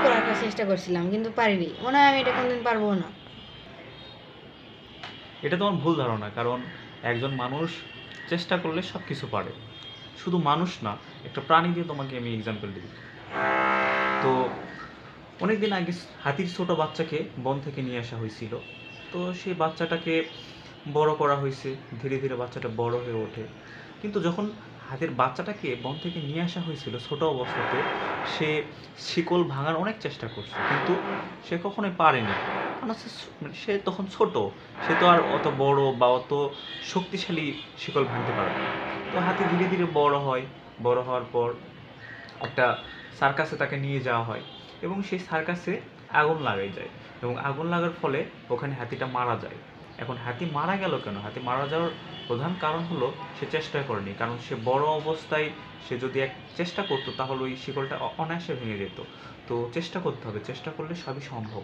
করে রাখার চেষ্টা করছিলাম, কিন্তু পারিনি। মনে হয় আমি এটা কোনদিন পারবো না। এটা তোমার ভুল ধারণা, কারণ একজন মানুষ চেষ্টা করলে সব কিছু পারে। শুধু মানুষ না, একটা প্রাণী দিয়ে তোমাকে আমি এক্সাম্পল দিই। তো অনেকদিন আগে হাতির ছোট বাচ্চাকে বন থেকে নিয়ে আসা হয়েছিল। তো সেই বাচ্চাটাকে বড় করা হয়েছে, ধীরে ধীরে বাচ্চাটা বড় হয়ে ওঠে। কিন্তু যখন হাতির বাচ্চাটাকে বন থেকে নিয়ে আসা হয়েছিল ছোট অবস্থাতে, সে শিকল ভাঙার অনেক চেষ্টা করছে, কিন্তু সে কখনোই পারেনি। কারণ সে তখন ছোট, সে তো আর অত বড় বা অত শক্তিশালী শিকল ভাঙতে পারে না। তো হাতি ধীরে ধীরে বড় হয়। বড় হওয়ার পর একটা সার্কাসে তাকে নিয়ে যাওয়া হয়, এবং সেই সার্কাসে আগুন লাগাই যায়, এবং আগুন লাগার ফলে ওখানে হাতিটা মারা যায়। এখন হাতি মারা গেল কেন? হাতি মারা যাওয়ার প্রধান কারণ হলো সে চেষ্টা করেনি। কারণ সে বড় অবস্থায় সে যদি এক চেষ্টা করতো তাহলে ওই শিকলটা অনায়াসে ভেঙে যেত। তো চেষ্টা করতে হবে, চেষ্টা করলে সবই সম্ভব।